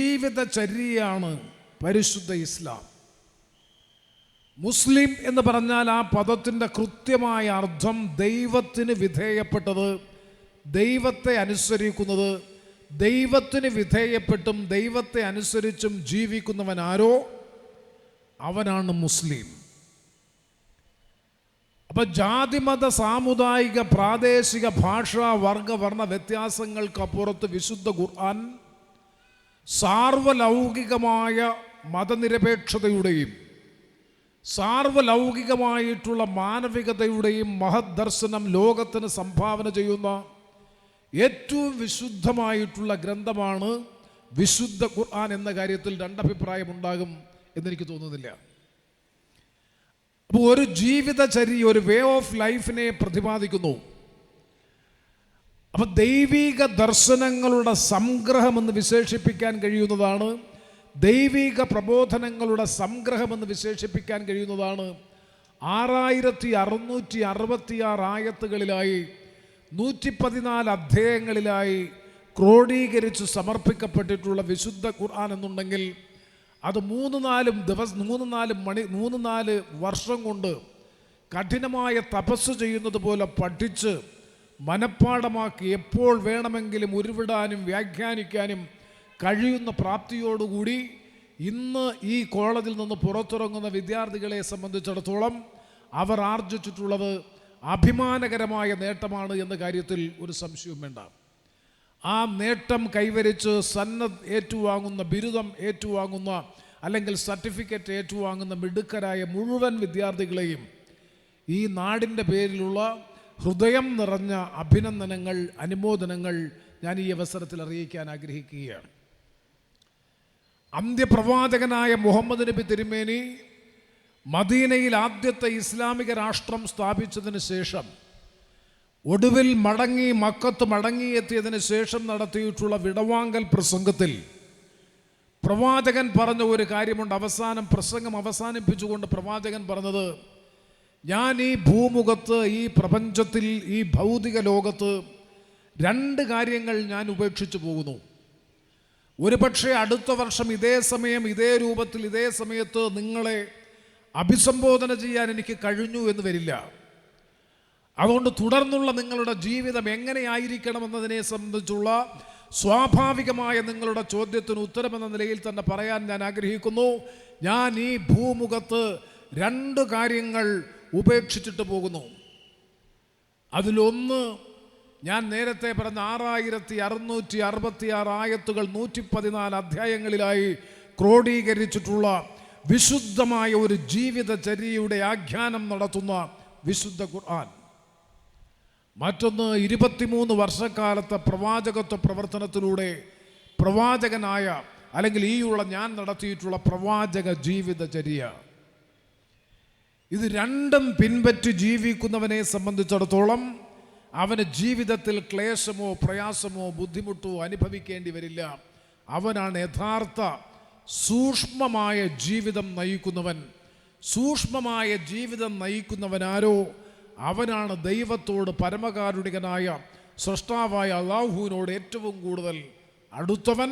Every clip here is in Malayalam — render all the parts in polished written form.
ജീവിതചര്യയാണ് പരിശുദ്ധ ഇസ്ലാം. മുസ്ലിം എന്ന് പറഞ്ഞാൽ ആ പദത്തിൻ്റെ കൃത്യമായ അർത്ഥം ദൈവത്തിന് വിധേയപ്പെട്ടത്, ദൈവത്തെ അനുസരിക്കുന്നത്, ദൈവത്തിന് വിധേയപ്പെട്ടും ദൈവത്തെ അനുസരിച്ചും ജീവിക്കുന്നവൻ ആരോ അവനാണ് മുസ്ലിം. അപ്പം ജാതിമത സാമുദായിക പ്രാദേശിക ഭാഷാ വർഗ വർണ്ണ വ്യത്യാസങ്ങൾക്കപ്പുറത്ത് വിശുദ്ധ ഖുർആൻ സാർവലൗകികമായ മതനിരപേക്ഷതയുടെയും സാർവലൗകികമായിട്ടുള്ള മാനവികതയുടെയും മഹത് ദർശനം ലോകത്തിന് സംഭാവന ചെയ്യുന്ന ഏറ്റവും വിശുദ്ധമായിട്ടുള്ള ഗ്രന്ഥമാണ് വിശുദ്ധ ഖുർആൻ എന്ന കാര്യത്തിൽ രണ്ടഭിപ്രായമുണ്ടാകും എന്നെനിക്ക് തോന്നുന്നില്ല. അപ്പോൾ ഒരു ജീവിതചര്യ, ഒരു വേ ഓഫ് ലൈഫിനെ പ്രതിപാദിക്കുന്നു. അപ്പം ദൈവിക ദർശനങ്ങളുടെ സംഗ്രഹമെന്ന് വിശേഷിപ്പിക്കാൻ കഴിയുന്നതാണ്, ദൈവിക പ്രബോധനങ്ങളുടെ സംഗ്രഹമെന്ന് വിശേഷിപ്പിക്കാൻ കഴിയുന്നതാണ് 6666 ആയത്തുകളിലായി 114 അധ്യായങ്ങളിലായി ക്രോഡീകരിച്ച് സമർപ്പിക്കപ്പെട്ടിട്ടുള്ള വിശുദ്ധ ഖുർആൻ എന്നുണ്ടെങ്കിൽ അത് 3-4 വർഷം കൊണ്ട് കഠിനമായ തപസ് ചെയ്യുന്നത് പോലെ പഠിച്ച് മനഃപ്പാഠമാക്കി എപ്പോൾ വേണമെങ്കിലും ഉരുവിടാനും വ്യാഖ്യാനിക്കാനും കഴിയുന്ന പ്രാപ്തിയോടുകൂടി ഇന്ന് ഈ കോളേജിൽ നിന്ന് പുറത്തിറങ്ങുന്ന വിദ്യാർത്ഥികളെ സംബന്ധിച്ചിടത്തോളം അവർ ആർജിച്ചിട്ടുള്ളത് അഭിമാനകരമായ നേട്ടമാണ് എന്ന കാര്യത്തിൽ ഒരു സംശയവും വേണ്ട. ആ നേട്ടം കൈവരിച്ച് സന്നദ്ധ ഏറ്റുവാങ്ങുന്ന, ബിരുദം ഏറ്റുവാങ്ങുന്ന അല്ലെങ്കിൽ സർട്ടിഫിക്കറ്റ് ഏറ്റുവാങ്ങുന്ന മിടുക്കരായ മുഴുവൻ വിദ്യാർത്ഥികളെയും ഈ നാടിൻ്റെ പേരിലുള്ള ഹൃദയം നിറഞ്ഞ അഭിനന്ദനങ്ങൾ, അനുമോദനങ്ങൾ ഞാൻ ഈ അവസരത്തിൽ അറിയിക്കാൻ ആഗ്രഹിക്കുകയാണ്. അന്ത്യപ്രവാചകനായ മുഹമ്മദ് നബി തിരുമേനി മദീനയിൽ ആദ്യത്തെ ഇസ്ലാമിക രാഷ്ട്രം സ്ഥാപിച്ചതിന് ശേഷം, ഒടുവിൽ മക്കത്ത് മടങ്ങിയെത്തിയതിന് ശേഷം നടത്തിയിട്ടുള്ള വിടവാങ്കൽ പ്രസംഗത്തിൽ പ്രവാചകൻ പറഞ്ഞ ഒരു കാര്യമുണ്ട്. പ്രസംഗം അവസാനിപ്പിച്ചുകൊണ്ട് പ്രവാചകൻ പറഞ്ഞത്, ഞാൻ ഈ ഭൂമുഖത്ത്, ഈ പ്രപഞ്ചത്തിൽ, ഈ ഭൗതിക ലോകത്ത് 2 കാര്യങ്ങൾ ഞാൻ ഉപേക്ഷിച്ചു പോകുന്നു. ഒരുപക്ഷെ അടുത്ത വർഷം ഇതേ സമയം, ഇതേ രൂപത്തിൽ, ഇതേ സമയത്ത് നിങ്ങളെ അഭിസംബോധന ചെയ്യാൻ എനിക്ക് കഴിഞ്ഞു എന്ന് വരില്ല. അതുകൊണ്ട് തുടർന്നുള്ള നിങ്ങളുടെ ജീവിതം എങ്ങനെയായിരിക്കണമെന്നതിനെ സംബന്ധിച്ചുള്ള സ്വാഭാവികമായ നിങ്ങളുടെ ചോദ്യത്തിന് ഉത്തരമെന്ന നിലയിൽ തന്നെ പറയാൻ ഞാൻ ആഗ്രഹിക്കുന്നു. ഞാൻ ഈ ഭൂമുഖത്ത് 2 കാര്യങ്ങൾ ഉപേക്ഷിച്ചിട്ട് പോകുന്നു. അതിലൊന്ന്, ഞാൻ നേരത്തെ പറഞ്ഞ 6666 ആയത്തുകൾ 114 അധ്യായങ്ങളിലായി ക്രോഡീകരിച്ചിട്ടുള്ള വിശുദ്ധമായ ഒരു ജീവിതചര്യയുടെ ആഖ്യാനം നടത്തുന്ന വിശുദ്ധ ഖുർആൻ. മറ്റൊന്ന്, 23 വർഷക്കാലത്തെ പ്രവാചകത്വ പ്രവർത്തനത്തിലൂടെ പ്രവാചകനായ അല്ലെങ്കിൽ ഞാൻ നടത്തിയിട്ടുള്ള പ്രവാചക ജീവിതചര്യ. ഇത് 2ഉം പിൻപറ്റി ജീവിക്കുന്നവനെ സംബന്ധിച്ചിടത്തോളം അവന് ജീവിതത്തിൽ ക്ലേശമോ പ്രയാസമോ ബുദ്ധിമുട്ടോ അനുഭവിക്കേണ്ടി വരില്ല. അവനാണ് യഥാർത്ഥ സൂക്ഷ്മമായ ജീവിതം നയിക്കുന്നവൻ. സൂക്ഷ്മമായ ജീവിതം നയിക്കുന്നവനാരോ അവനാണ് ദൈവത്തോട്, പരമകാരുണികനായ സൃഷ്ടാവായ അല്ലാഹുവിനോട് ഏറ്റവും കൂടുതൽ അടുത്തവൻ.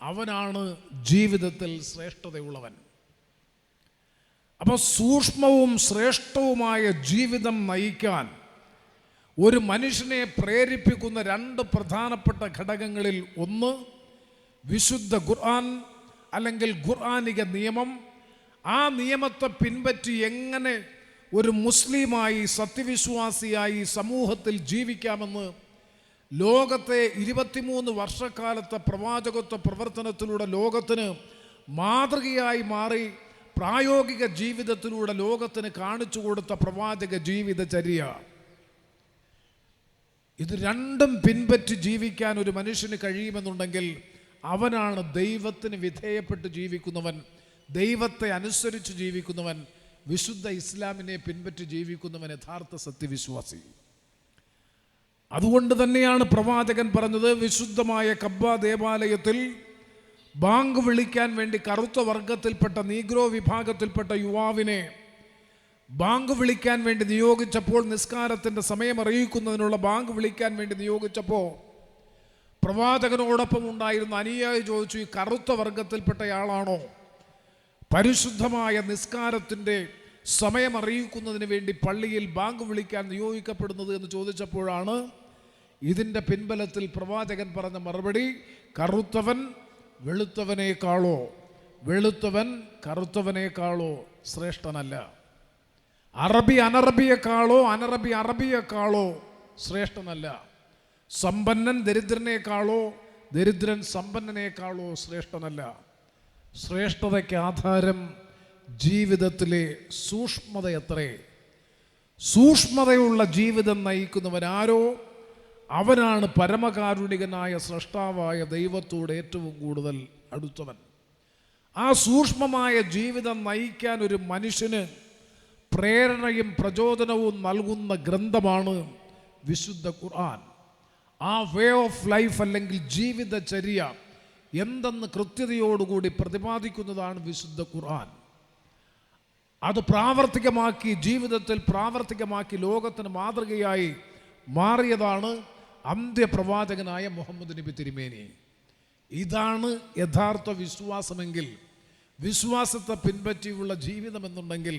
അവനാണ് ജീവിതത്തിൽ ശ്രേഷ്ഠതയുള്ളവൻ. അപ്പോൾ സൂക്ഷ്മവും ശ്രേഷ്ഠവുമായ ജീവിതം നയിക്കാൻ ഒരു മനുഷ്യനെ പ്രേരിപ്പിക്കുന്ന 2 പ്രധാനപ്പെട്ട ഘടകങ്ങളിൽ ഒന്ന് വിശുദ്ധ ഖുർആൻ അല്ലെങ്കിൽ ഖുർആനിക നിയമം. ആ നിയമത്തെ പിൻപറ്റി എങ്ങനെ ഒരു മുസ്ലിമായി, സത്യവിശ്വാസിയായി സമൂഹത്തിൽ ജീവിക്കാമെന്ന് ലോകത്തെ 23 വർഷക്കാലത്തെ പ്രവാചകത്വ പ്രവർത്തനത്തിലൂടെ ലോകത്തിന് മാതൃകയായി മാറി പ്രായോഗിക ജീവിതത്തിലൂടെ ലോകത്തിന് കാണിച്ചു കൊടുത്ത പ്രവാചക ജീവിതചര്യ. ഇത് 2ഉം പിൻപറ്റി ജീവിക്കാൻ ഒരു മനുഷ്യന് കഴിയുമെന്നുണ്ടെങ്കിൽ അവനാണ് ദൈവത്തിന് വിധേയപ്പെട്ട് ജീവിക്കുന്നവൻ, ദൈവത്തെ അനുസരിച്ച് ജീവിക്കുന്നവൻ, വിശുദ്ധ ഇസ്ലാമിനെ പിൻപറ്റി ജീവിക്കുന്നവൻ യഥാർത്ഥ സത്യവിശ്വാസി. അതുകൊണ്ട് തന്നെയാണ് പ്രവാചകൻ പറഞ്ഞത്, വിശുദ്ധമായ കബ്ബ ദേവാലയത്തിൽ ബാങ്ക് വിളിക്കാൻ വേണ്ടി കറുത്ത വർഗത്തിൽപ്പെട്ട നീഗ്രോ വിഭാഗത്തിൽപ്പെട്ട യുവാവിനെ ബാങ്ക് വിളിക്കാൻ വേണ്ടി നിയോഗിച്ചപ്പോൾ, നിസ്കാരത്തിൻ്റെ സമയം അറിയിക്കുന്നതിനുള്ള ബാങ്ക് വിളിക്കാൻ വേണ്ടി നിയോഗിച്ചപ്പോൾ പ്രവാചകനോടൊപ്പം ഉണ്ടായിരുന്ന അനുയായി ചോദിച്ചു, ഈ കറുത്ത വർഗത്തിൽപ്പെട്ടയാളാണോ പരിശുദ്ധമായ നിസ്കാരത്തിൻ്റെ സമയമറിയിക്കുന്നതിന് വേണ്ടി പള്ളിയിൽ ബാങ്ക് വിളിക്കാൻ നിയോഗിക്കപ്പെടുന്നത് എന്ന് ചോദിച്ചപ്പോഴാണ് ഇതിൻ്റെ പിൻബലത്തിൽ പ്രവാചകൻ പറഞ്ഞ മറുപടി, കറുത്തവൻ വെളുത്തവനേക്കാളോ വെളുത്തവൻ കറുത്തവനേക്കാളോ ശ്രേഷ്ഠനല്ല. അറബി അനറബിയേക്കാളോ അനറബി അറബിയേക്കാളോ ശ്രേഷ്ഠനല്ല. സമ്പന്നൻ ദരിദ്രനേക്കാളോ ദരിദ്രൻ സമ്പന്നനേക്കാളോ ശ്രേഷ്ഠനല്ല. ശ്രേഷ്ഠതയ്ക്ക് ആധാരം ജീവിതത്തിലെ സൂക്ഷ്മതയത്രേ. സൂക്ഷ്മതയുള്ള ജീവിതം നയിക്കുന്നവനാരോ അവനാണ് പരമകാരുണികനായ സ്രഷ്ടാവായ ദൈവത്തോട് ഏറ്റവും കൂടുതൽ അടുത്തവൻ. ആ സൂക്ഷ്മമായ ജീവിതം നയിക്കാൻ ഒരു മനുഷ്യന് പ്രേരണയും പ്രചോദനവും നൽകുന്ന ഗ്രന്ഥമാണ് വിശുദ്ധ ഖുർആൻ. ആ വേ ഓഫ് ലൈഫ് അല്ലെങ്കിൽ ജീവിതചര്യ എന്തെന്ന് കൃത്യതയോടുകൂടി പ്രതിപാദിക്കുന്നതാണ് വിശുദ്ധ ഖുർആൻ. അത് പ്രാവർത്തികമാക്കി ജീവിതത്തിൽ പ്രാവർത്തികമാക്കി ലോകത്തിന് മാതൃകയായി മാറിയതാണ് അന്ത്യപ്രവാചകനായ മുഹമ്മദ് നബി തിരുമേനി. ഇതാണ് യഥാർത്ഥ വിശ്വാസമെങ്കിൽ, വിശ്വാസത്തെ പിൻപറ്റിയുള്ള ജീവിതമെന്നുണ്ടെങ്കിൽ,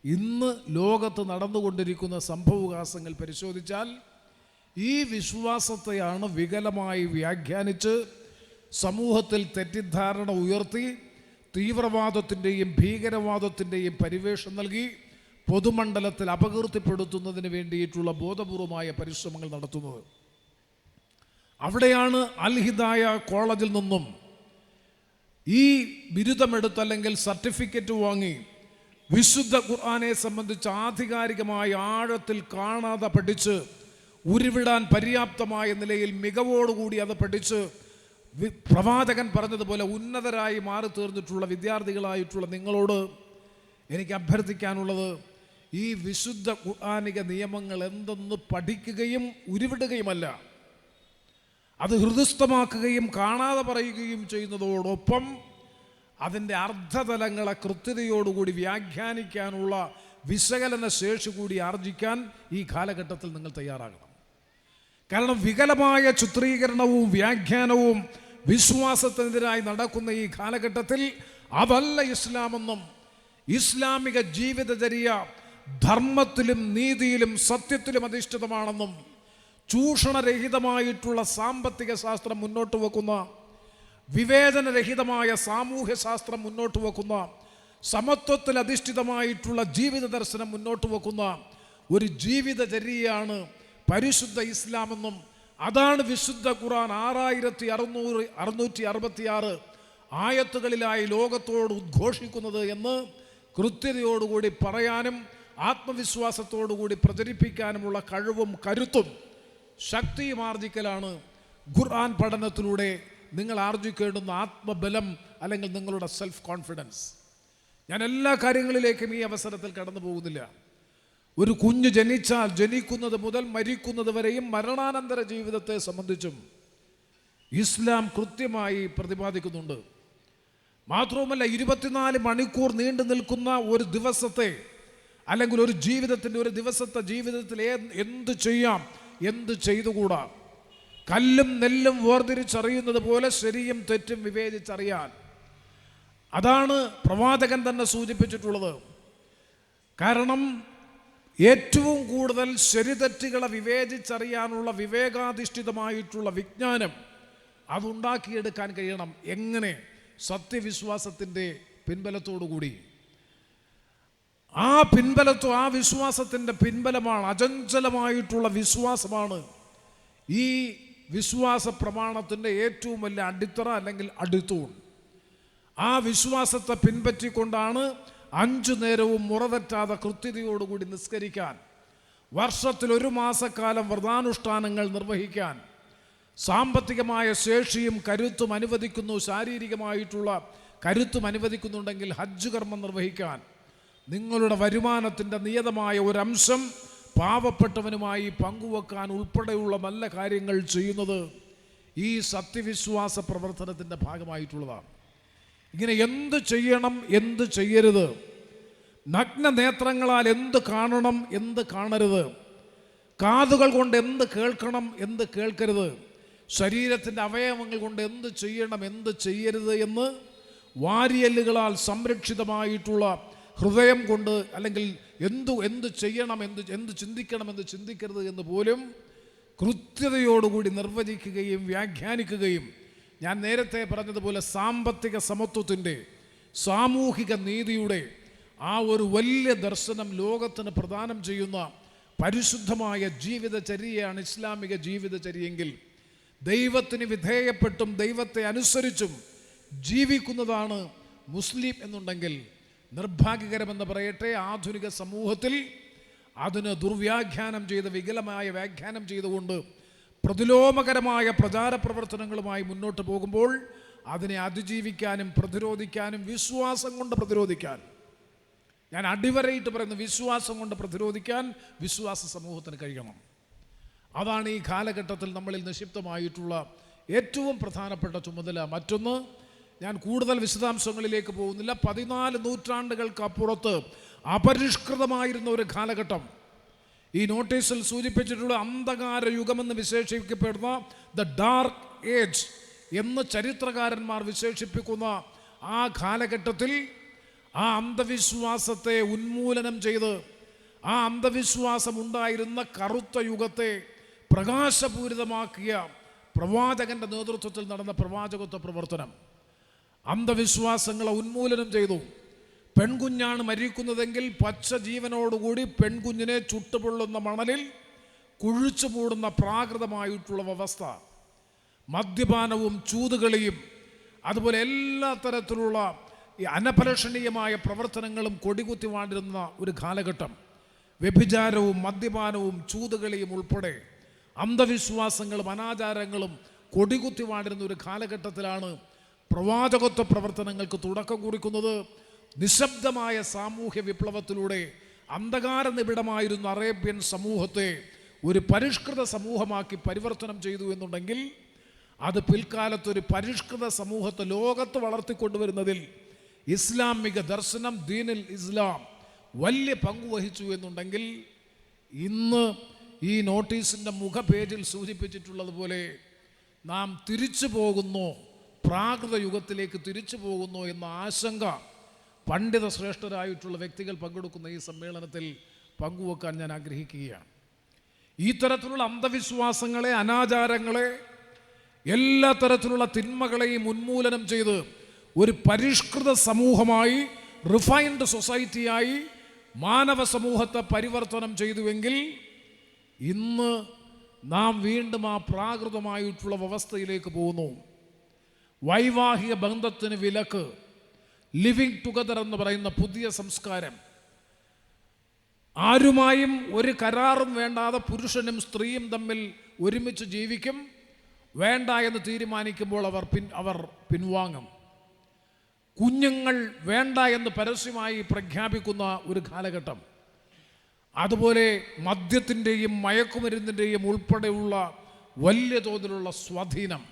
ഇന്ന് ലോകത്ത് നടന്നുകൊണ്ടിരിക്കുന്ന സംഭവവികാസങ്ങൾ പരിശോധിച്ചാൽ ഈ വിശ്വാസത്തെയാണ് വികലമായി വ്യാഖ്യാനിച്ച് സമൂഹത്തിൽ തെറ്റിദ്ധാരണ ഉയർത്തി തീവ്രവാദത്തിൻ്റെയും ഭീകരവാദത്തിൻ്റെയും പരിവേഷം നൽകി പൊതുമണ്ഡലത്തിൽ അപകീർത്തിപ്പെടുത്തുന്നതിന് വേണ്ടിയിട്ടുള്ള ബോധപൂർവമായ പരിശ്രമങ്ങൾ നടത്തുന്നത്. അവിടെയാണ് അൽ ഹിദായ കോളേജിൽ നിന്നും ഈ ബിരുദമെടുത്ത് അല്ലെങ്കിൽ സർട്ടിഫിക്കറ്റ് വാങ്ങി വിശുദ്ധ ഖുർആനെ സംബന്ധിച്ച് ആധികാരികമായി ആഴത്തിൽ കാണാതെ പഠിച്ച് ഉരുവിടാൻ പര്യാപ്തമായ നിലയിൽ മികവോടുകൂടി അത് പഠിച്ച് പ്രവാചകൻ പറഞ്ഞതുപോലെ ഉന്നതരായി മാറി തീർന്നിട്ടുള്ള വിദ്യാർത്ഥികളായിട്ടുള്ള നിങ്ങളോട് എനിക്ക് അഭ്യർത്ഥിക്കാനുള്ളത്, ഈ വിശുദ്ധ ഖുർആനിക നിയമങ്ങൾ എന്തെന്ന് പഠിക്കുകയും ഉരുവിടുകയുമല്ല, അത് ഹൃദയസ്ഥമാക്കുകയും കാണാതെ പറയുകയും ചെയ്യുന്നതോടൊപ്പം അതിൻ്റെ അർത്ഥതലങ്ങളെ കൃത്യതയോടുകൂടി വ്യാഖ്യാനിക്കാനുള്ള വിശകലന ശേഷി കൂടി ആർജിക്കാൻ ഈ കാലഘട്ടത്തിൽ നിങ്ങൾ തയ്യാറാകണം. കാരണം വികലമായ ചിത്രീകരണവും വ്യാഖ്യാനവും വിശ്വാസത്തിനെതിരായി നടക്കുന്ന ഈ കാലഘട്ടത്തിൽ അതല്ല ഇസ്ലാമെന്നും ഇസ്ലാമിക ജീവിതചര്യ ധർമ്മത്തിലും നീതിയിലും സത്യത്തിലും അധിഷ്ഠിതമാണെന്നും ചൂഷണരഹിതമായിട്ടുള്ള സാമ്പത്തിക ശാസ്ത്രം മുന്നോട്ട് വെക്കുന്ന, വിവേചനരഹിതമായ സാമൂഹ്യ ശാസ്ത്രം മുന്നോട്ട് വെക്കുന്ന, സമത്വത്തിൽ അധിഷ്ഠിതമായിട്ടുള്ള ജീവിത ദർശനം മുന്നോട്ട് വെക്കുന്ന ഒരു ജീവിതചര്യയാണ് പരിശുദ്ധ ഇസ്ലാമെന്നും അതാണ് വിശുദ്ധ ഖുർആൻ 6666 ആയത്തുകളിലായി ലോകത്തോട് ഉദ്ഘോഷിക്കുന്നത് എന്ന് കൃത്യതയോടുകൂടി പറയാനും ആത്മവിശ്വാസത്തോടുകൂടി പ്രചരിപ്പിക്കാനുമുള്ള കഴിവും കരുത്തും ശക്തിയും ആർജിക്കലാണ് ഖുർആൻ പഠനത്തിലൂടെ നിങ്ങൾ ആർജിക്കേണ്ടുന്ന ആത്മബലം അല്ലെങ്കിൽ നിങ്ങളുടെ സെൽഫ് കോൺഫിഡൻസ്. ഞാൻ എല്ലാ കാര്യങ്ങളിലേക്കും ഈ അവസരത്തിൽ കടന്നു പോകുന്നില്ല. ഒരു കുഞ്ഞ് ജനിച്ചാൽ ജനിക്കുന്നത് മുതൽ മരിക്കുന്നത് വരെയും മരണാനന്തര ജീവിതത്തെ സംബന്ധിച്ചും ഇസ്ലാം കൃത്യമായി പ്രതിപാദിക്കുന്നുണ്ട്. മാത്രവുമല്ല 24 മണിക്കൂർ നീണ്ടു നിൽക്കുന്ന ഒരു ദിവസത്തെ അല്ലെങ്കിൽ ഒരു ജീവിതത്തിൻ്റെ ഒരു ദിവസത്തെ ജീവിതത്തിൽ എന്ത് ചെയ്യാം, എന്ത് ചെയ്തുകൂടാ, കല്ലും നെല്ലും വേർതിരിച്ചറിയുന്നത് പോലെ ശരിയും തെറ്റും വിവേചിച്ചറിയാൻ, അതാണ് പ്രവാചകൻ തന്നെ സൂചിപ്പിച്ചിട്ടുള്ളത്. കാരണം ഏറ്റവും കൂടുതൽ ശരിതെറ്റുകളെ വിവേചിച്ചറിയാനുള്ള വിവേകാധിഷ്ഠിതമായിട്ടുള്ള വിജ്ഞാനം അതുണ്ടാക്കിയെടുക്കാൻ കഴിയണം. എങ്ങനെ? സത്യവിശ്വാസത്തിൻ്റെ പിൻബലത്തോടുകൂടി. ആ വിശ്വാസത്തിൻ്റെ പിൻബലമാണ്, അചഞ്ചലമായിട്ടുള്ള വിശ്വാസമാണ് ഈ വിശ്വാസ പ്രമാണത്തിൻ്റെ ഏറ്റവും വലിയ അടിത്തറ അല്ലെങ്കിൽ അടിത്തൂൺ. ആ വിശ്വാസത്തെ പിൻപറ്റിക്കൊണ്ടാണ് 5 നേരവും മുറതെറ്റാതെ കൃത്യതയോടുകൂടി നിസ്കരിക്കാൻ, വർഷത്തിൽ 1 മാസക്കാലം വ്രതാനുഷ്ഠാനങ്ങൾ നിർവഹിക്കാൻ സാമ്പത്തികമായ ശേഷിയും കരുത്തും അനുവദിക്കുന്നു, ശാരീരികമായിട്ടുള്ള കരുത്തും അനുവദിക്കുന്നുണ്ടെങ്കിൽ ഹജ്ജ് കർമ്മം നിർവഹിക്കാൻ, നിങ്ങളുടെ വരുമാനത്തിൻ്റെ നിയതമായ ഒരംശം പാവപ്പെട്ടവനുമായി പങ്കുവെക്കാൻ ഉൾപ്പെടെയുള്ള നല്ല കാര്യങ്ങൾ ചെയ്യുന്നത് ഈ സത്യവിശ്വാസ പ്രവർത്തനത്തിൻ്റെ ഭാഗമായിട്ടുള്ളതാണ്. ഇങ്ങനെ എന്ത് ചെയ്യണം, എന്ത് ചെയ്യരുത്, നഗ്ന നേത്രങ്ങളാൽ എന്ത് കാണണം, എന്ത് കാണരുത്, കാതുകൾ കൊണ്ട് എന്ത് കേൾക്കണം, എന്ത് കേൾക്കരുത്, ശരീരത്തിൻ്റെ അവയവങ്ങൾ കൊണ്ട് എന്ത് ചെയ്യണം എന്ത് ചെയ്യരുത് എന്ന് വാരിയല്ലുകളാൽ സംരക്ഷിതമായിട്ടുള്ള ഹൃദയം കൊണ്ട്, അല്ലെങ്കിൽ എന്ത് ചെയ്യണം എന്ത് ചിന്തിക്കണം എന്ത് ചിന്തിക്കരുത് എന്ന് പോലും കൃത്യതയോടുകൂടി നിർവചിക്കുകയും വ്യാഖ്യാനിക്കുകയും, ഞാൻ നേരത്തെ പറഞ്ഞതുപോലെ സാമ്പത്തിക സമത്വത്തിൻ്റെ, സാമൂഹിക നീതിയുടെ ആ ഒരു വലിയ ദർശനം ലോകത്തിന് പ്രദാനം ചെയ്യുന്ന പരിശുദ്ധമായ ജീവിതചര്യയാണ് ഇസ്ലാമിക ജീവിതചര്യയെങ്കിൽ, ദൈവത്തിന് വിധേയപ്പെട്ടും ദൈവത്തെ അനുസരിച്ചും ജീവിക്കുന്നതാണ് മുസ്ലിം എന്നുണ്ടെങ്കിൽ, നിർഭാഗ്യകരമെന്ന് പറയട്ടെ, ആധുനിക സമൂഹത്തിൽ അതിന് ദുർവ്യാഖ്യാനം ചെയ്ത്, വികലമായ വ്യാഖ്യാനം ചെയ്തുകൊണ്ട് പ്രതിലോമകരമായ പ്രചാര പ്രവർത്തനങ്ങളുമായി മുന്നോട്ട് പോകുമ്പോൾ അതിനെ അതിജീവിക്കാനും പ്രതിരോധിക്കാനും, വിശ്വാസം കൊണ്ട് പ്രതിരോധിക്കാൻ, ഞാൻ അടിവരയിട്ട് പറയുന്നു, വിശ്വാസം കൊണ്ട് പ്രതിരോധിക്കാൻ വിശ്വാസ സമൂഹത്തിന് കഴിയണം. അതാണ് ഈ കാലഘട്ടത്തിൽ നമ്മളിൽ നിക്ഷിപ്തമായിട്ടുള്ള ഏറ്റവും പ്രധാനപ്പെട്ട ചുമതല. മറ്റൊന്ന്, ഞാൻ കൂടുതൽ വിശദാംശങ്ങളിലേക്ക് പോകുന്നില്ല, 14 നൂറ്റാണ്ടുകൾക്കപ്പുറത്ത് അപരിഷ്കൃതമായിരുന്ന ഒരു കാലഘട്ടം, ഈ നോട്ടീസിൽ സൂചിപ്പിച്ചിട്ടുള്ള അന്ധകാര യുഗമെന്ന് വിശേഷിക്കപ്പെടുന്ന ദ ഡാർക്ക് ഏജ് എന്ന് ചരിത്രകാരന്മാർ വിശേഷിപ്പിക്കുന്ന ആ കാലഘട്ടത്തിൽ ആ അന്ധവിശ്വാസത്തെ ഉന്മൂലനം ചെയ്ത്, ആ അന്ധവിശ്വാസം ഉണ്ടായിരുന്ന കറുത്ത യുഗത്തെ പ്രകാശപൂരിതമാക്കിയ പ്രവാചകന്റെ നേതൃത്വത്തിൽ നടന്ന പ്രവാചകത്വ പ്രവർത്തനം അന്ധവിശ്വാസങ്ങളെ ഉന്മൂലനം ചെയ്തു. പെൺകുഞ്ഞാണ് മരിക്കുന്നതെങ്കിൽ പച്ച ജീവനോടുകൂടി പെൺകുഞ്ഞിനെ ചുട്ടുപൊള്ളുന്ന മണലിൽ കുഴിച്ചു മൂടുന്ന പ്രാകൃതമായിട്ടുള്ള വ്യവസ്ഥ, മദ്യപാനവും ചൂതുകളിയും അതുപോലെ എല്ലാ തരത്തിലുള്ള ഈ അനപലഷണീയമായ പ്രവർത്തനങ്ങളും കൊടികുത്തി വാണ്ടിരുന്ന ഒരു കാലഘട്ടം, വ്യഭിചാരവും മദ്യപാനവും ചൂതുകളിയും ഉൾപ്പെടെ അന്ധവിശ്വാസങ്ങളും അനാചാരങ്ങളും കൊടികുത്തി വാണ്ടിരുന്ന ഒരു കാലഘട്ടത്തിലാണ് പ്രവാചകത്വ പ്രവർത്തനങ്ങൾക്ക് തുടക്കം കുറിക്കുന്നത്. നിശബ്ദമായ സാമൂഹ്യ വിപ്ലവത്തിലൂടെ അന്ധകാര നിബിഡമായിരുന്ന അറേബ്യൻ സമൂഹത്തെ ഒരു പരിഷ്കൃത സമൂഹമാക്കി പരിവർത്തനം ചെയ്തു എന്നുണ്ടെങ്കിൽ, അത് പിൽക്കാലത്തൊരു പരിഷ്കൃത സമൂഹത്തെ ലോകത്ത് വളർത്തിക്കൊണ്ടുവരുന്നതിൽ ഇസ്ലാമിക ദർശനം, ദീനുൽ ഇസ്ലാം വലിയ പങ്കുവഹിച്ചു എന്നുണ്ടെങ്കിൽ, ഇന്ന് ഈ നോട്ടീസിൻ്റെ മുഖപേജിൽ സൂചിപ്പിച്ചിട്ടുള്ളതുപോലെ നാം തിരിച്ചു പോകുന്നു, പ്രാകൃത യുഗത്തിലേക്ക് തിരിച്ചു പോകുന്നു എന്ന ആശങ്ക പണ്ഡിത ശ്രേഷ്ഠരായിട്ടുള്ള വ്യക്തികൾ പങ്കെടുക്കുന്ന ഈ സമ്മേളനത്തിൽ പങ്കുവെക്കാൻ ഞാൻ ആഗ്രഹിക്കുകയാണ്. ഈ തരത്തിലുള്ള അന്ധവിശ്വാസങ്ങളെ, അനാചാരങ്ങളെ, എല്ലാ തരത്തിലുള്ള തിന്മകളെയും ഉന്മൂലനം ചെയ്ത് ഒരു പരിഷ്കൃത സമൂഹമായി, റിഫൈൻഡ് സൊസൈറ്റിയായി മാനവ സമൂഹത്തെ പരിവർത്തനം ചെയ്തുവെങ്കിൽ, ഇന്ന് നാം വീണ്ടും ആ പ്രാകൃതമായിട്ടുള്ള വ്യവസ്ഥയിലേക്ക് പോകുന്നു. വൈവാഹിക ബന്ധത്തിന് വിലക്ക്, ലിവിങ് ടുഗദർ എന്ന് പറയുന്ന പുതിയ സംസ്കാരം, ആരുമായും ഒരു കരാറും വേണ്ടാതെ പുരുഷനും സ്ത്രീയും തമ്മിൽ ഒരുമിച്ച് ജീവിക്കും, വേണ്ട എന്ന് തീരുമാനിക്കുമ്പോൾ അവർ പിൻവാങ്ങും. കുഞ്ഞുങ്ങൾ വേണ്ട എന്ന് പരസ്യമായി പ്രഖ്യാപിക്കുന്ന ഒരു കാലഘട്ടം, അതുപോലെ മദ്യത്തിൻ്റെയും മയക്കുമരുന്നിൻ്റെയും ഉൾപ്പെടെയുള്ള വലിയ തോതിലുള്ള സ്വാധീനം,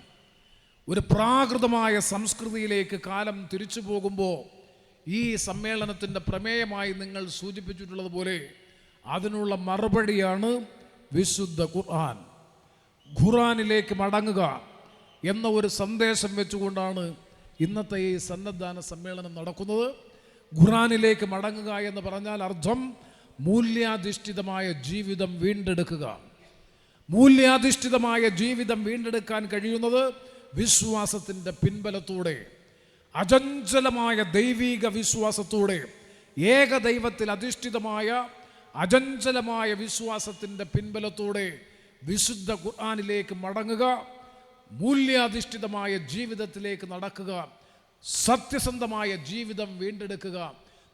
ഒരു പ്രാകൃതമായ സംസ്കൃതിയിലേക്ക് കാലം തിരിച്ചു പോകുമ്പോൾ ഈ സമ്മേളനത്തിൻ്റെ പ്രമേയമായി നിങ്ങൾ സൂചിപ്പിച്ചിട്ടുള്ളതുപോലെ അതിനുള്ള മറുപടിയാണ് വിശുദ്ധ ഖുർആൻ. ഖുർആനിലേക്ക് മടങ്ങുക എന്ന ഒരു സന്ദേശം വെച്ചുകൊണ്ടാണ് ഇന്നത്തെ ഈ സന്നദ്ധാന സമ്മേളനം നടക്കുന്നത്. ഖുർആനിലേക്ക് മടങ്ങുക എന്ന് പറഞ്ഞാൽ അർത്ഥം മൂല്യാധിഷ്ഠിതമായ ജീവിതം വീണ്ടെടുക്കുക. മൂല്യാധിഷ്ഠിതമായ ജീവിതം വീണ്ടെടുക്കാൻ കഴിയുന്നത് വിശ്വാസത്തിൻ്റെ പിൻബലത്തോടെ, അചഞ്ചലമായ ദൈവീക വിശ്വാസത്തോടെ, ഏകദൈവത്തിൽ അധിഷ്ഠിതമായ അചഞ്ചലമായ വിശ്വാസത്തിൻ്റെ പിൻബലത്തോടെ വിശുദ്ധ ഖുർആനിലേക്ക് മടങ്ങുക, മൂല്യാധിഷ്ഠിതമായ ജീവിതത്തിലേക്ക് നടക്കുക, സത്യസന്ധമായ ജീവിതം വീണ്ടെടുക്കുക,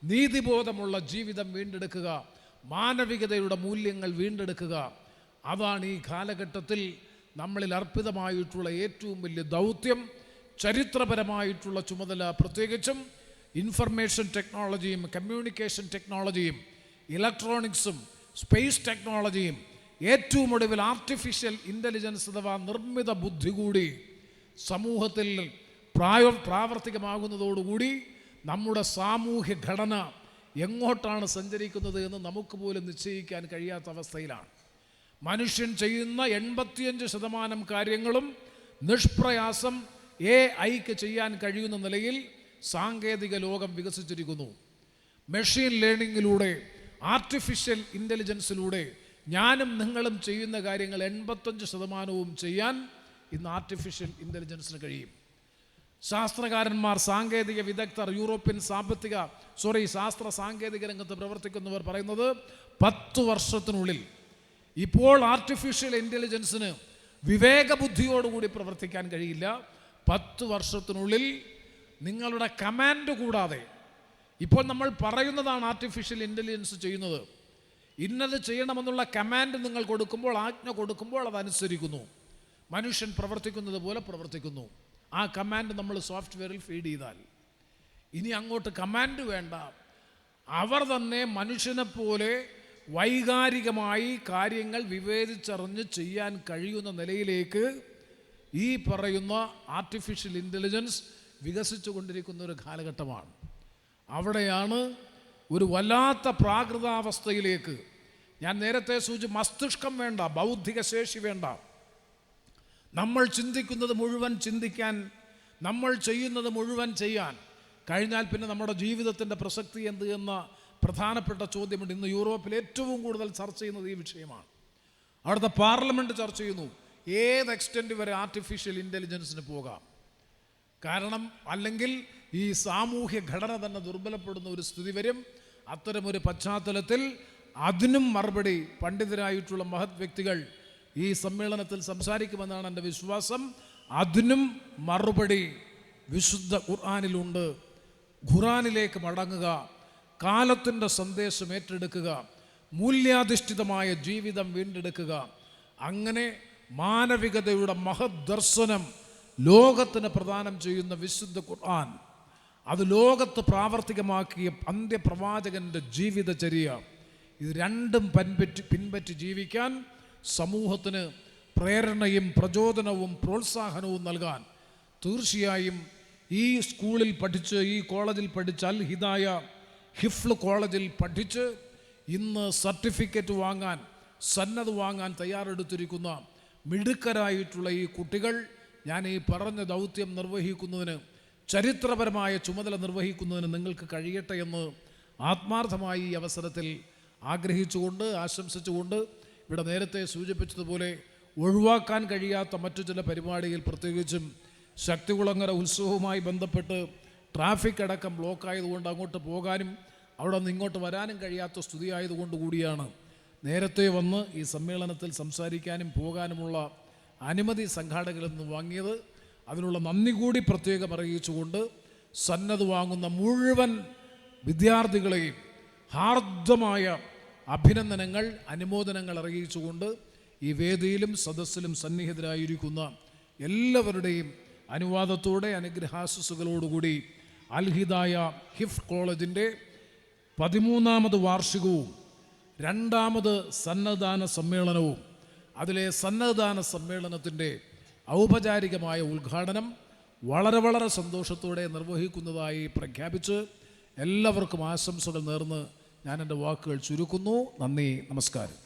നീതിബോധമുള്ള ജീവിതം വീണ്ടെടുക്കുക, മാനവികതയുടെ മൂല്യങ്ങൾ വീണ്ടെടുക്കുക. അതാണ് ഈ കാലഘട്ടത്തിൽ നമ്മളിൽ അർപ്പിതമായിട്ടുള്ള ഏറ്റവും വലിയ ദൗത്യം, ചരിത്രപരമായിട്ടുള്ള ചുമതല. പ്രത്യേകിച്ചും ഇൻഫർമേഷൻ ടെക്നോളജിയും കമ്മ്യൂണിക്കേഷൻ ടെക്നോളജിയും ഇലക്ട്രോണിക്സും സ്പേസ് ടെക്നോളജിയും ഏറ്റവും ഒടുവിൽ ആർട്ടിഫിഷ്യൽ ഇൻ്റലിജൻസ് അഥവാ നിർമ്മിത ബുദ്ധി കൂടി സമൂഹത്തിൽ പ്രാവർത്തികമാകുന്നതോടുകൂടി നമ്മുടെ സാമൂഹ്യ ഘടന എങ്ങോട്ടാണ് സഞ്ചരിക്കുന്നത് എന്ന് നമുക്ക് പോലും നിശ്ചയിക്കാൻ കഴിയാത്ത അവസ്ഥയിലാണ്. മനുഷ്യൻ ചെയ്യുന്ന 85% കാര്യങ്ങളും നിഷ്പ്രയാസം AI-ക്ക് ചെയ്യാൻ കഴിയുന്ന നിലയിൽ സാങ്കേതിക ലോകം വികസിച്ചിരിക്കുന്നു. മെഷീൻ ലേണിങ്ങിലൂടെ, ആർട്ടിഫിഷ്യൽ ഇൻ്റലിജൻസിലൂടെ ഞാനും നിങ്ങളും ചെയ്യുന്ന കാര്യങ്ങൾ 85% ചെയ്യാൻ ഇന്ന് ആർട്ടിഫിഷ്യൽ ഇൻ്റലിജൻസിന് കഴിയും. ശാസ്ത്രകാരന്മാർ, സാങ്കേതിക വിദഗ്ധർ, യൂറോപ്യൻ ശാസ്ത്ര സാങ്കേതിക രംഗത്ത് പ്രവർത്തിക്കുന്നവർ പറയുന്നത് 10 വർഷത്തിനുള്ളിൽ, ഇപ്പോൾ ആർട്ടിഫിഷ്യൽ ഇൻ്റലിജൻസിന് വിവേകബുദ്ധിയോടുകൂടി പ്രവർത്തിക്കാൻ കഴിയില്ല. 10 വർഷത്തിനുള്ളിൽ നിങ്ങളുടെ കമാൻഡ് കൂടാതെ, ഇപ്പോൾ നമ്മൾ പറയുന്നതാണ് ആർട്ടിഫിഷ്യൽ ഇൻ്റലിജൻസ് ചെയ്യുന്നത്. ഇന്നത് ചെയ്യണമെന്നുള്ള കമാൻഡ് നിങ്ങൾ കൊടുക്കുമ്പോൾ, ആജ്ഞ കൊടുക്കുമ്പോൾ അതനുസരിക്കുന്നു. മനുഷ്യൻ പ്രവർത്തിക്കുന്നത് പോലെ പ്രവർത്തിക്കുന്നു. ആ കമാൻഡ് നമ്മൾ സോഫ്റ്റ്വെയറിൽ ഫീഡ് ചെയ്താൽ ഇനി അങ്ങോട്ട് കമാൻഡ് വേണ്ട. അവർ തന്നെ മനുഷ്യനെ പോലെ വൈകാരികമായി കാര്യങ്ങൾ വിവേചിച്ചറിഞ്ഞ് ചെയ്യാൻ കഴിയുന്ന നിലയിലേക്ക് ഈ പറയുന്ന ആർട്ടിഫിഷ്യൽ ഇൻ്റലിജൻസ് വികസിച്ചു കൊണ്ടിരിക്കുന്ന ഒരു കാലഘട്ടമാണ്. അവിടെയാണ് ഒരു വല്ലാത്ത പ്രാകൃതാവസ്ഥയിലേക്ക്, ഞാൻ നേരത്തെ മസ്തിഷ്കം വേണ്ട, ബൗദ്ധിക ശേഷി വേണ്ട, നമ്മൾ ചിന്തിക്കുന്നത് മുഴുവൻ ചിന്തിക്കാൻ, നമ്മൾ ചെയ്യുന്നത് മുഴുവൻ ചെയ്യാൻ കഴിഞ്ഞാൽ പിന്നെ നമ്മുടെ ജീവിതത്തിൻ്റെ പ്രസക്തി എന്ത് എന്ന പ്രധാനപ്പെട്ട ചോദ്യമുണ്ട്. ഇന്ന് യൂറോപ്പിൽ ഏറ്റവും കൂടുതൽ ചർച്ച ചെയ്യുന്നത് ഈ വിഷയമാണ്. അവിടുത്തെ പാർലമെൻറ്റ് ചർച്ച ചെയ്യുന്നു ഏത് എക്സ്റ്റെൻറ്റ് വരെ ആർട്ടിഫിഷ്യൽ ഇൻ്റലിജൻസിന് പോകാം. കാരണം അല്ലെങ്കിൽ ഈ സാമൂഹ്യ ഘടന തന്നെ ദുർബലപ്പെടുന്ന ഒരു സ്ഥിതി വരും. അത്തരമൊരു പശ്ചാത്തലത്തിൽ അതിനും മറുപടി പണ്ഡിതരായിട്ടുള്ള മഹത് വ്യക്തികൾ ഈ സമ്മേളനത്തിൽ സംസാരിക്കുമെന്നാണ് എൻ്റെ വിശ്വാസം. അതിനും മറുപടി വിശുദ്ധ ഖുർആനിലുണ്ട്. ഖുർആനിലേക്ക് മടങ്ങുക, കാലത്തിൻ്റെ സന്ദേശം ഏറ്റെടുക്കുക, മൂല്യാധിഷ്ഠിതമായ ജീവിതം വീണ്ടെടുക്കുക. അങ്ങനെ മാനവികതയുടെ മഹത് ദർശനം ലോകത്തിന് പ്രദാനം ചെയ്യുന്ന വിശുദ്ധ ഖുർആൻ, അത് ലോകത്ത് പ്രാവർത്തികമാക്കിയ അന്ത്യപ്രവാചകൻ്റെ ജീവിതചര്യ, ഇത് രണ്ടും പിൻപറ്റി ജീവിക്കാൻ സമൂഹത്തിന് പ്രേരണയും പ്രചോദനവും പ്രോത്സാഹനവും നൽകാൻ തീർച്ചയായും ഈ സ്കൂളിൽ പഠിച്ച്, ഈ കോളേജിൽ പഠിച്ച്, അൽ ഹിദായ ഹിഫ്ള് കോളേജിൽ പഠിച്ച് ഇന്ന് സർട്ടിഫിക്കറ്റ് വാങ്ങാൻ, സന്നദ്ധ വാങ്ങാൻ തയ്യാറെടുത്തിരിക്കുന്ന മിടുക്കരായിട്ടുള്ള ഈ കുട്ടികൾ, ഞാൻ ഈ പറഞ്ഞ ദൗത്യം നിർവഹിക്കുന്നതിന്, ചരിത്രപരമായ ചുമതല നിർവഹിക്കുന്നതിന് നിങ്ങൾക്ക് കഴിയട്ടെ എന്ന് ആത്മാർത്ഥമായി ഈ അവസരത്തിൽ ആഗ്രഹിച്ചുകൊണ്ട്, ആശംസിച്ചുകൊണ്ട്, ഇവിടെ നേരത്തെ സൂചിപ്പിച്ചതുപോലെ ഒഴിവാക്കാൻ കഴിയാത്ത മറ്റു ചില പരിപാടികൾ, പ്രത്യേകിച്ചും ശക്തികുളങ്ങര ഉത്സവവുമായി ബന്ധപ്പെട്ട് ട്രാഫിക് അടക്കം ബ്ലോക്കായതുകൊണ്ട് അങ്ങോട്ട് പോകാനും അവിടെ നിന്ന് ഇങ്ങോട്ട് വരാനും കഴിയാത്ത സ്ഥിതിയായതുകൊണ്ട് കൂടിയാണ് നേരത്തെ വന്ന് ഈ സമ്മേളനത്തിൽ സംസാരിക്കാനും പോകാനുമുള്ള അനുമതി സംഘാടകരിൽ നിന്ന് വാങ്ങിയത്. അതിനുള്ള നന്ദി കൂടി പ്രത്യേകം അറിയിച്ചുകൊണ്ട് സന്നദ്ധ വാങ്ങുന്ന മുഴുവൻ വിദ്യാർത്ഥികളെയും ഹാർദമായ അഭിനന്ദനങ്ങൾ, അനുമോദനങ്ങൾ അറിയിച്ചുകൊണ്ട് ഈ വേദിയിലും സദസ്സിലും സന്നിഹിതരായിരിക്കുന്ന എല്ലാവരുടെയും അനുവാദത്തോടെ, അനുഗ്രഹാശസ്സുകളോടുകൂടി അൽ ഹിദായ ഹിഫ് കോളേജിൻ്റെ 13ാമത് വാർഷികവും 2ാമത് സന്നദ്ധാന സമ്മേളനവും, അതിലെ സന്നദ്ധാന സമ്മേളനത്തിൻ്റെ ഔപചാരികമായ ഉദ്ഘാടനം വളരെ സന്തോഷത്തോടെ നിർവഹിക്കുന്നതായി പ്രഖ്യാപിച്ച് എല്ലാവർക്കും ആശംസകൾ നേർന്ന് ഞാൻ എൻ്റെ വാക്കുകൾ ചുരുക്കുന്നു. നന്ദി, നമസ്കാരം.